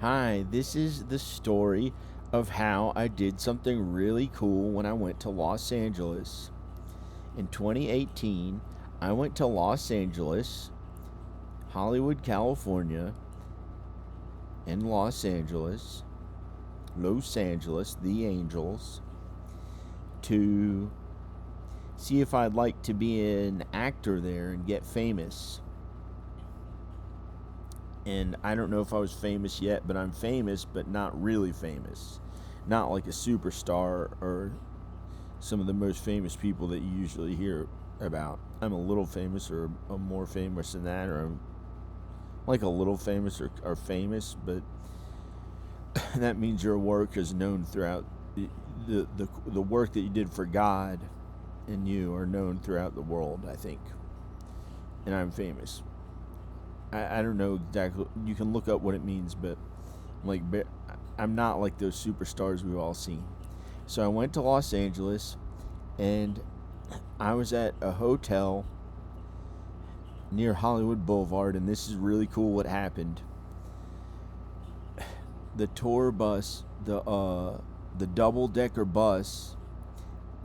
Hi, this is the story of how I did something really cool when I went to Los Angeles. In 2018, I went to Los Angeles, Hollywood, California, and Los Angeles, the Angels, to see if I'd like to be an actor there and get famous. And I don't know if I was famous yet, but I'm famous, but not really famous. Not like a superstar or some of the most famous people that you usually hear about. I'm a little famous, or I'm more famous than that, or I'm like a little famous or famous, but that means your work is known throughout the work that you did for God and you are known throughout the world, I think. And I'm famous. I don't know exactly. You can look up what it means, but I'm not like those superstars we've all seen. So I went to Los Angeles, and I was at a hotel near Hollywood Boulevard, and this is really cool what happened. The tour bus, the double-decker bus,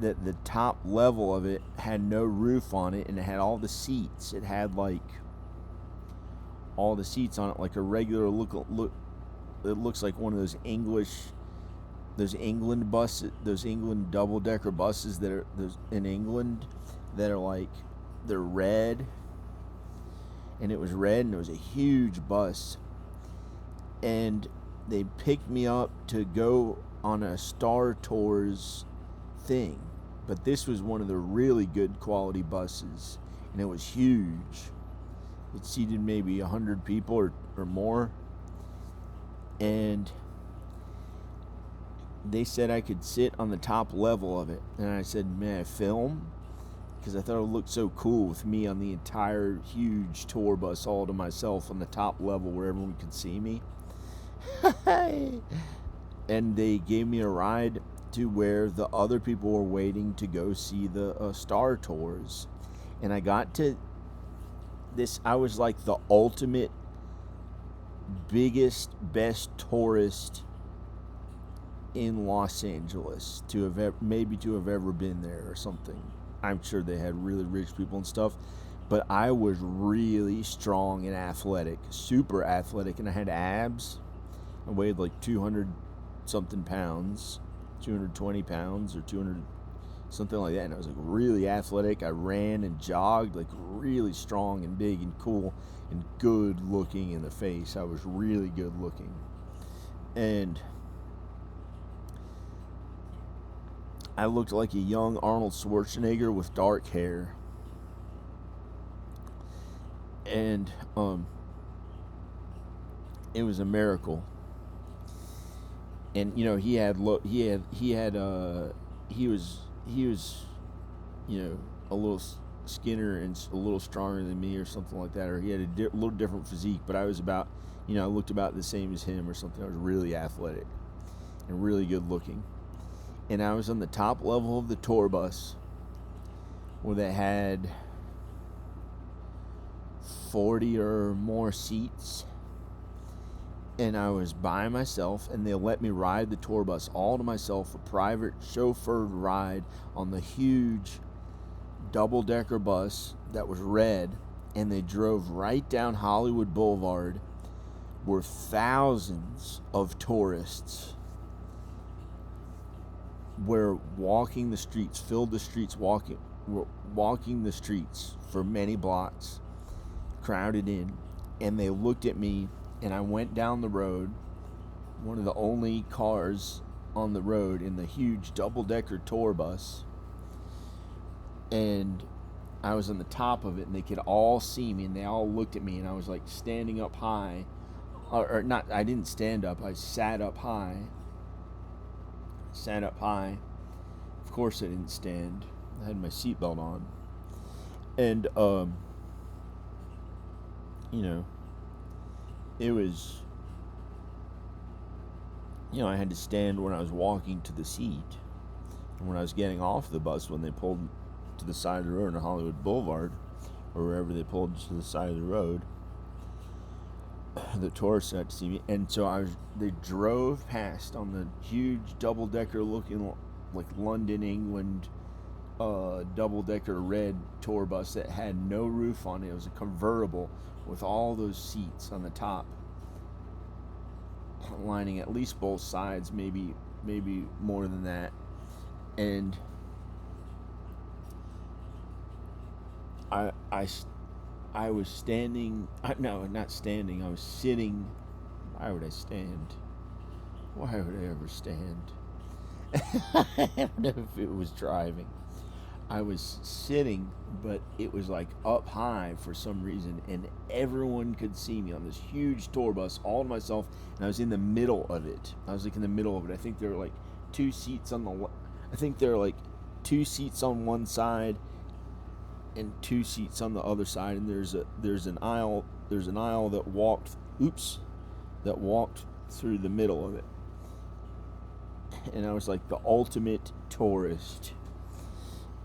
that the top level of it had no roof on it, and it had all the seats. It had like all the seats on it, like a regular look. It looks like one of those England buses, those England double-decker buses that are in England that are like, they're red, and it was red, and it was a huge bus, and they picked me up to go on a Star Tours thing, but this was one of the really good quality buses, and it was huge. It seated maybe 100 people or more, and they said I could sit on the top level of it, and I said, may I film? Because I thought it looked so cool with me on the entire huge tour bus all to myself on the top level where everyone could see me. And they gave me a ride to where the other people were waiting to go see the Star Tours. And I got to this, I was like the ultimate, biggest, best tourist in Los Angeles to have ever been there or something. I'm sure they had really rich people and stuff, but I was really strong and athletic, super athletic, and I had abs. I weighed like 200 something pounds, 220 pounds or 200 something like that, and I was like really athletic. I ran and jogged, like really strong and big and cool and good looking in the face. I was really good looking, and I looked like a young Arnold Schwarzenegger with dark hair. And it was a miracle. And he was a little skinnier and a little stronger than me or something like that, or he had a little different physique, but I was about, I looked about the same as him or something. I was really athletic and really good looking. And I was on the top level of the tour bus where they had 40 or more seats. And I was by myself, and they let me ride the tour bus all to myself, a private chauffeured ride on the huge double-decker bus that was red. And they drove right down Hollywood Boulevard where thousands of tourists were walking the streets, filled the streets, walking the streets for many blocks, crowded in. And they looked at me, and I went down the road, one of the only cars on the road in the huge double-decker tour bus, and I was on the top of it, and they could all see me, and they all looked at me, and I was like standing up high, or not, I didn't stand up, I sat up high. Of course I didn't stand. I had my seatbelt on. And it was, I had to stand when I was walking to the seat. And when I was getting off the bus, when they pulled to the side of the road on Hollywood Boulevard, or wherever they pulled to the side of the road, the tourists got to see me, and so they drove past on the huge double-decker looking like London, England, double-decker red tour bus that had no roof on it. It was a convertible with all those seats on the top, lining at least both sides, maybe more than that. And I was standing. No, not standing. I was sitting. Why would I stand? Why would I ever stand? I don't know if it was driving. I was sitting, but it was like up high for some reason, and everyone could see me on this huge tour bus, all to myself, and I was in the middle of it. I was like in the middle of it. I think there were like two seats on the. I think there were like two seats on one side, and two seats on the other side, and there's an aisle that walked through the middle of it, and I was like the ultimate tourist.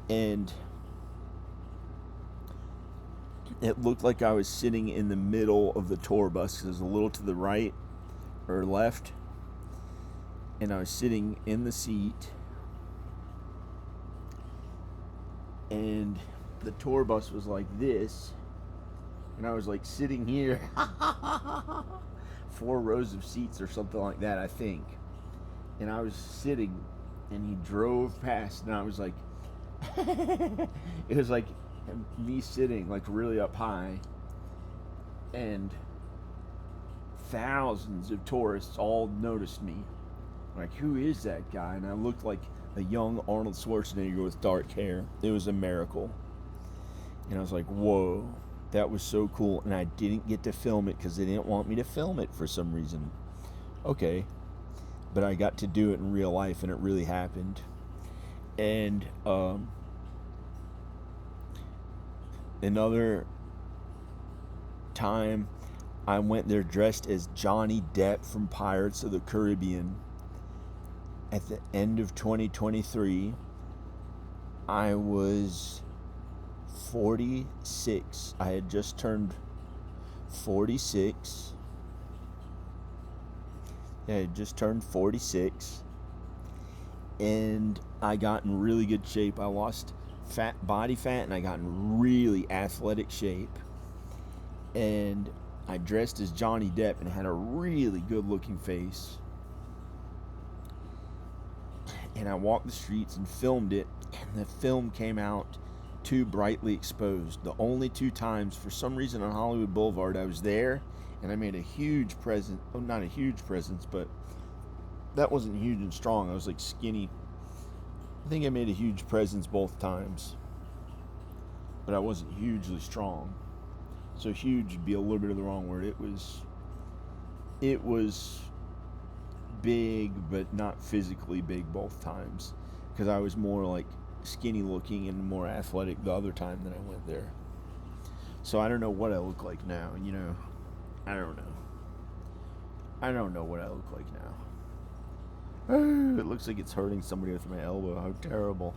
And it looked like I was sitting in the middle of the tour bus because it was a little to the right or left, and I was sitting in the seat, and the tour bus was like this, and I was like sitting here. 4 rows of seats or something like that, I think. And I was sitting, and he drove past, and I was like, it was like me sitting like really up high, and thousands of tourists all noticed me. Like, who is that guy? And I looked like a young Arnold Schwarzenegger with dark hair. It was a miracle. And I was like, whoa, that was so cool. And I didn't get to film it because they didn't want me to film it for some reason. Okay. But I got to do it in real life, and it really happened. And another time I went there dressed as Johnny Depp from Pirates of the Caribbean. At the end of 2023, I was 46. I had just turned 46. I had just turned 46. And I got in really good shape. I lost body fat, and I got in really athletic shape. And I dressed as Johnny Depp and had a really good looking face. And I walked the streets and filmed it, and the film came out too brightly exposed. The only 2 times, for some reason, on Hollywood Boulevard, I was there, and I made a huge presence. Oh, not a huge presence, but that wasn't huge and strong. I was like skinny. I think I made a huge presence both times, but I wasn't hugely strong. So huge would be a little bit of the wrong word. It was big, but not physically big both times, because I was more like skinny looking and more athletic the other time that I went there. So I don't know what I look like now. I don't know what I look like now. It looks like it's hurting somebody with my elbow. How terrible.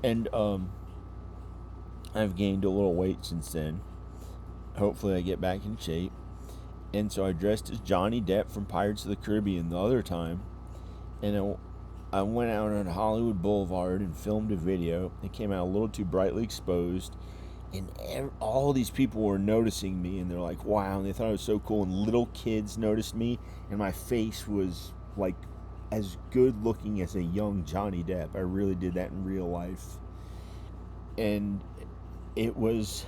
And I've gained a little weight since then. Hopefully I get back in shape. And so I dressed as Johnny Depp from Pirates of the Caribbean the other time. And I went out on Hollywood Boulevard and filmed a video. It came out a little too brightly exposed. And all these people were noticing me. And they're like, wow. And they thought it was so cool. And little kids noticed me. And my face was like as good looking as a young Johnny Depp. I really did that in real life. And I was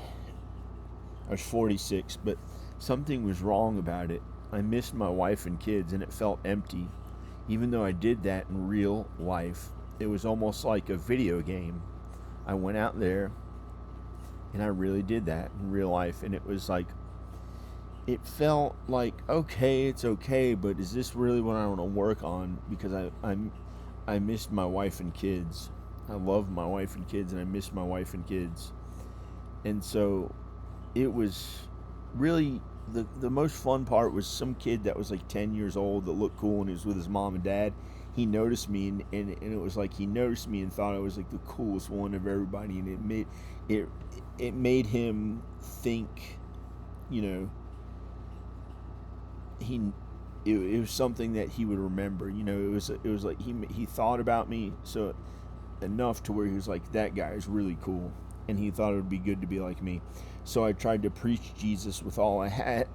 46, but something was wrong about it. I missed my wife and kids, and it felt empty. Even though I did that in real life, it was almost like a video game. I went out there, and I really did that in real life, and it was like, it felt like, okay, it's okay, but is this really what I want to work on? Because I missed my wife and kids. I love my wife and kids, and I miss my wife and kids. And so it was really, the most fun part was some kid that was like 10 years old that looked cool, and he was with his mom and dad. He noticed me, and it was like he noticed me and thought I was like the coolest one of everybody, and it made him think, he it was something that he would remember. It was like he thought about me so enough to where he was like, that guy is really cool, and he thought it would be good to be like me. So I tried to preach Jesus with all I had,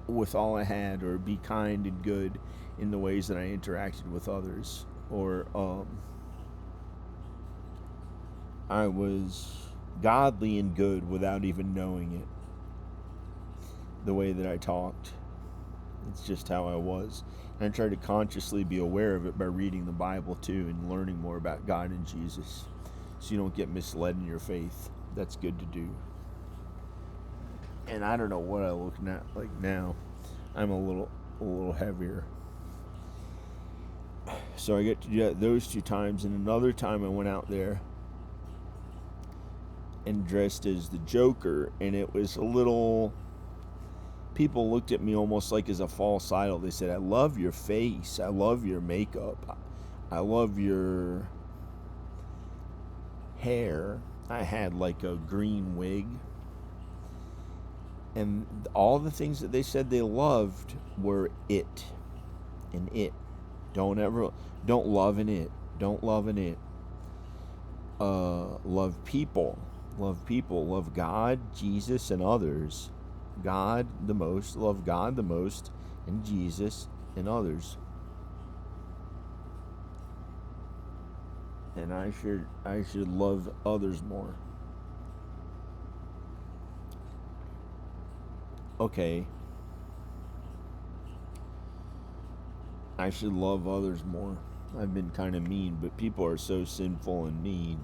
or be kind and good in the ways that I interacted with others, or I was godly and good without even knowing it. The way that I talked, it's just how I was. And I tried to consciously be aware of it by reading the Bible too, and learning more about God and Jesus, so you don't get misled in your faith. That's good to do. And I don't know what I look like now. I'm a little heavier. So I get to do that those 2 times, and another time I went out there and dressed as the Joker, and it was a little... People looked at me almost like as a false idol. They said, I love your face. I love your makeup. I love your hair. I had like a green wig. And all the things that they said they loved were it. And it. Don't love in it. Don't love in it. Love people. Love people. Love God, Jesus, and others. God the most, love God the most, and Jesus and others. And I should love others more. Okay. I should love others more. I've been kind of mean, but people are so sinful and mean.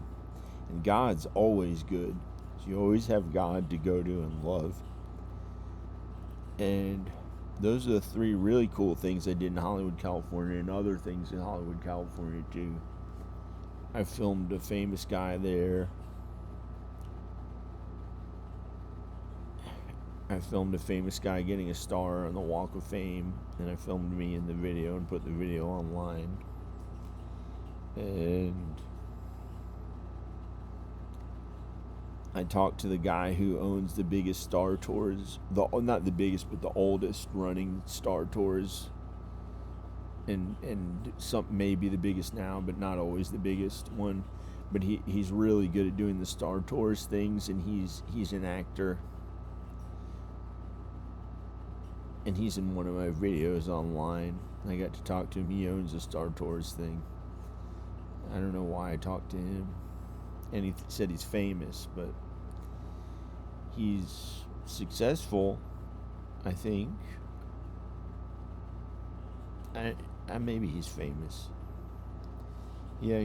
And God's always good. So you always have God to go to and love. And those are the 3 really cool things I did in Hollywood, California, and other things in Hollywood, California too. I filmed a famous guy there. I filmed a famous guy getting a star on the Walk of Fame, and I filmed me in the video and put the video online. And I talked to the guy who owns the biggest Star Tours, not the biggest, but the oldest running Star Tours, and some maybe the biggest now, but not always the biggest one. But he's really good at doing the Star Tours things, and he's an actor, and he's in one of my videos online. I got to talk to him. He owns a Star Tours thing. I don't know why I talked to him. And he said he's famous, but he's successful, I think. Maybe he's famous. Yeah,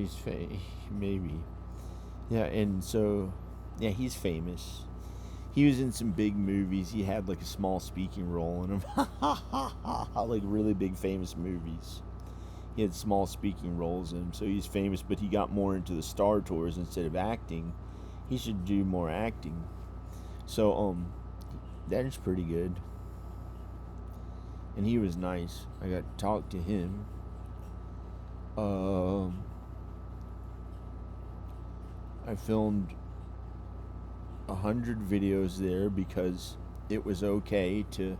maybe. Yeah, and so, yeah, he's famous. He was in some big movies. He had like a small speaking role in them. Like really big famous movies. He had small speaking roles in them, so he's famous, but he got more into the Star Tours instead of acting. He should do more acting. So, that is pretty good. And he was nice. I got to talk to him. I filmed 100 videos there because it was okay to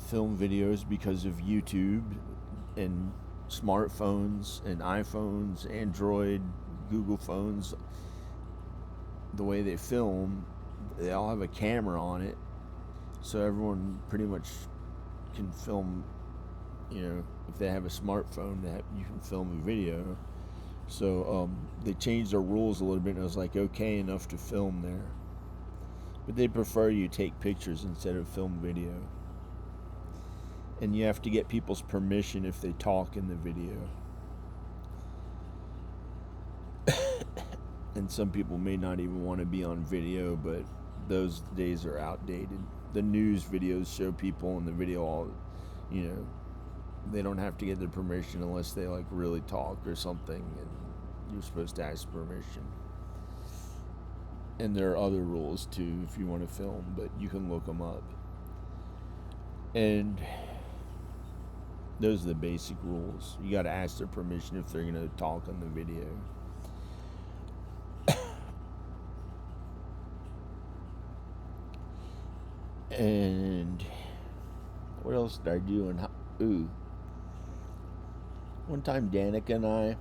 film videos because of YouTube and smartphones and iPhones, Android, Google phones. The way they film, they all have a camera on it, so everyone pretty much can film. If they have a smartphone, that you can film a video. So they changed their rules a little bit, and it was like okay enough to film there, but they prefer you take pictures instead of film video. And you have to get people's permission if they talk in the video. And some people may not even want to be on video, but those days are outdated. The news videos show people in the video all, they don't have to get their permission unless they like really talk or something, and you're supposed to ask permission. And there are other rules too if you want to film, but you can look them up. And those are the basic rules. You got to ask their permission if they're going to talk on the video. And what else did I do? One time Danica and I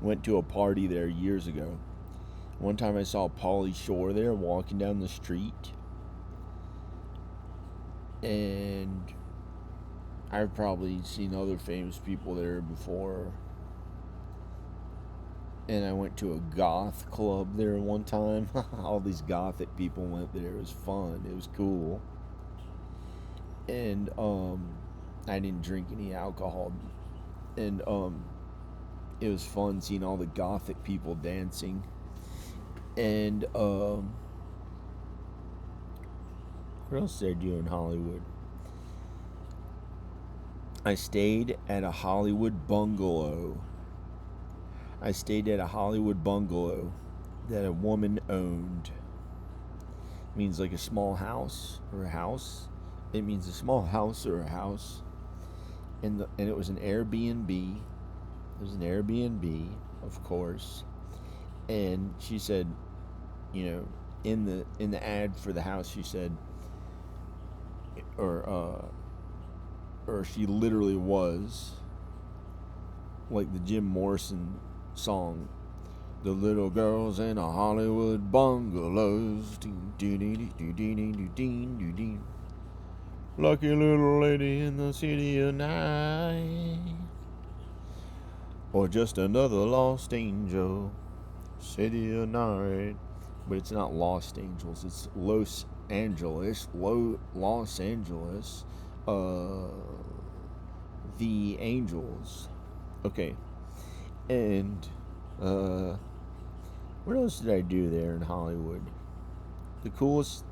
went to a party there years ago. One time I saw Pauly Shore there walking down the street. And I've probably seen other famous people there before. And I went to a goth club there one time. All these gothic people went there. It was fun. It was cool. And I didn't drink any alcohol. And it was fun seeing all the gothic people dancing. And what else did I do in Hollywood? I stayed at a Hollywood bungalow. That a woman owned. It means like a small house or a house. It means a small house or a house. And it was an Airbnb. It was an Airbnb, of course. And she said, in the ad for the house, she said, or she literally was, like the Jim Morrison song, the little girls in a Hollywood bungalows, lucky little lady in the city of night, or just another lost angel, city of night. But it's not Los Angeles, it's Los Angeles, the Angels. Okay. And what else did I do there in Hollywood? The coolest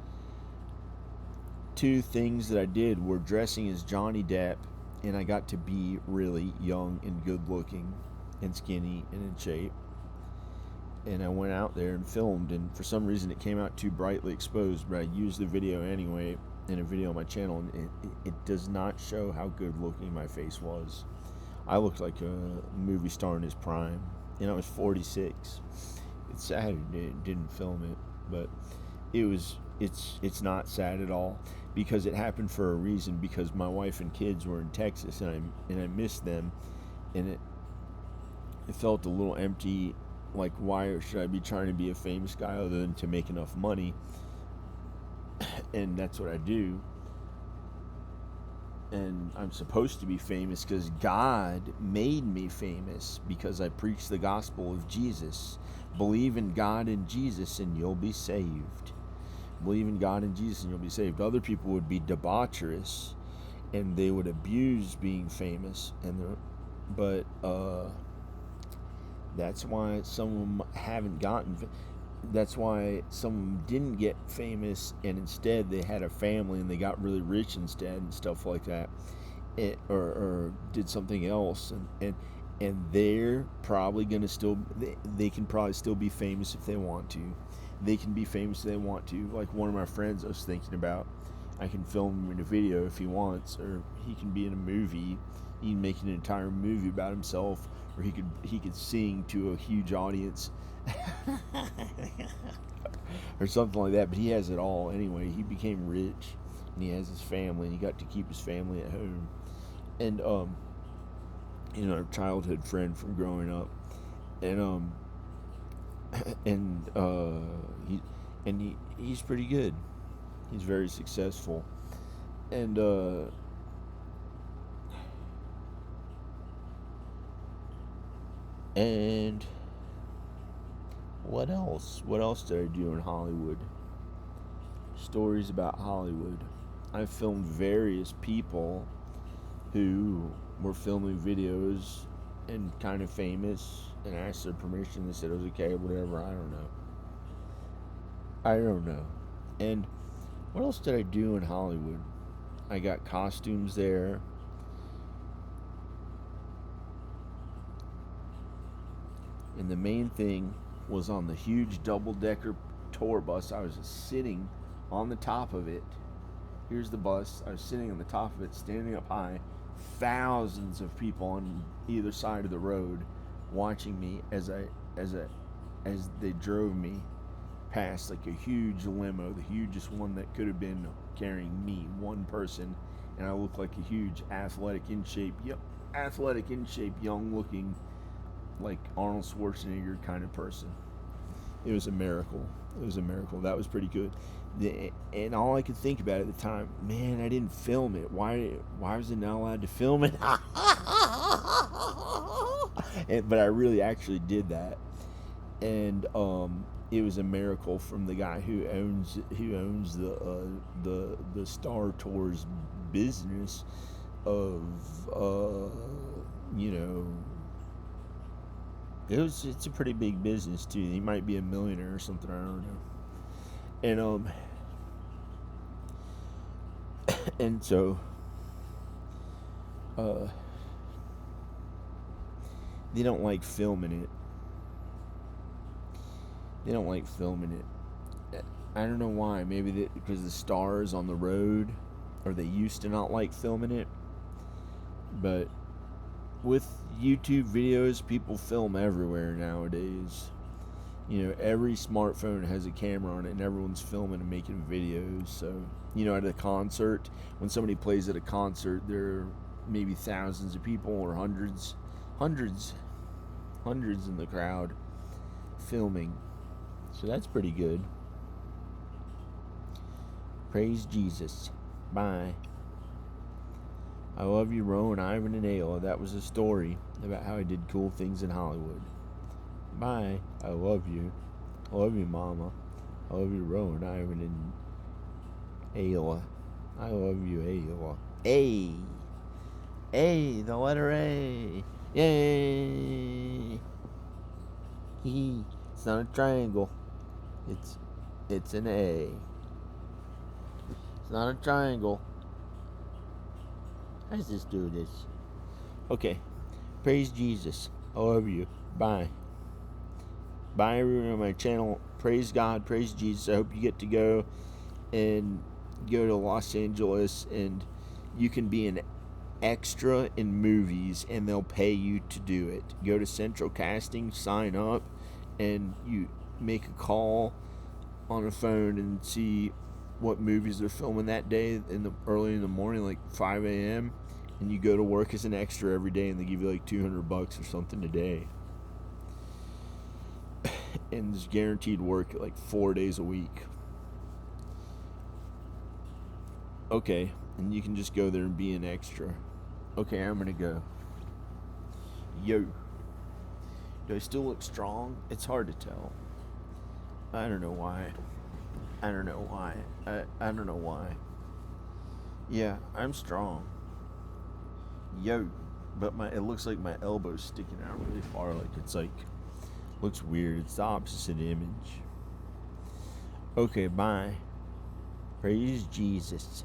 two things that I did were dressing as Johnny Depp, and I got to be really young and good looking and skinny and in shape. And I went out there and filmed, and for some reason it came out too brightly exposed, but I used the video anyway in a video on my channel, and it does not show how good looking my face was. I looked like a movie star in his prime, and I was 46. It's sad it didn't film it, but it's not sad at all, because it happened for a reason, because my wife and kids were in Texas, and I missed them, and it felt a little empty. Like, why should I be trying to be a famous guy other than to make enough money? And that's what I do. And I'm supposed to be famous because God made me famous, because I preach the gospel of Jesus. Believe in God and Jesus and you'll be saved. Believe in God and Jesus and you'll be saved. Other people would be debaucherous and they would abuse being famous, but that's why some of them haven't gotten. That's why some of them didn't get famous, and instead they had a family and they got really rich instead and stuff like that, or did something else, and they're probably gonna they can probably still be famous if they want to. They can be famous if they want to. Like one of my friends I was thinking about, I can film him in a video if he wants, or he can be in a movie. He can make an entire movie about himself, or he could sing to a huge audience, or something like that. But he has it all anyway. He became rich, and he has his family, and he got to keep his family at home. And a childhood friend from growing up, and he's pretty good. He's very successful, and what else? What else did I do in Hollywood? Stories about Hollywood. I filmed various people who were filming videos and kind of famous, and I asked their permission. They said it was okay, whatever. I don't know. And what else did I do in Hollywood? I got costumes there. And the main thing was on the huge double-decker tour bus. I was sitting on the top of it. Here's the bus. I was sitting on the top of it, standing up high. Thousands of people on either side of the road watching me as they drove me past like a huge limo, the hugest one that could have been carrying me, one person, and I looked like a huge athletic, in shape, young looking, like Arnold Schwarzenegger kind of person. It was a miracle. It was a miracle. That was pretty good. And all I could think about at the time, man, I didn't film it. Why was it not allowed to film it? But I really actually did that. And it was a miracle from the guy who owns the Star Tours business of you know, it's a pretty big business too. He might be a millionaire or something, I don't know. And so they don't like filming it. I don't know why. Maybe because the stars on the road, or they used to not like filming it. But with YouTube videos, people film everywhere nowadays. You know, every smartphone has a camera on it, and everyone's filming and making videos. So, you know, at a concert, when somebody plays at a concert, there are maybe thousands of people, or hundreds in the crowd filming. So that's pretty good. Praise Jesus. Bye. I love you, Rowan, Ivan, and Ayla. That was a story about how I did cool things in Hollywood. Bye. I love you. I love you, Mama. I love you, Rowan, Ivan, and Ayla. I love you, Ayla. A. A. The letter A. Yay. It's not a triangle. It's an A. It's not a triangle. Let's just do this. Okay. Praise Jesus. I love you. Bye. Bye, everyone on my channel. Praise God. Praise Jesus. I hope you get to go to Los Angeles, and you can be an extra in movies, and they'll pay you to do it. Go to Central Casting, sign up, and you make a call on a phone and see what movies they're filming that day early in the morning, like 5 a.m. And you go to work as an extra every day, and they give you like $200 or something a day. And it's guaranteed work like 4 days a week. Okay, and you can just go there and be an extra. Okay, I'm gonna go. Yo. Do I still look strong? It's hard to tell. I don't know why. I don't know why. Yeah, I'm strong. Yo. But it looks like my elbow's sticking out really far. Like it's like, looks weird. It's the opposite image. Okay, bye. Praise Jesus.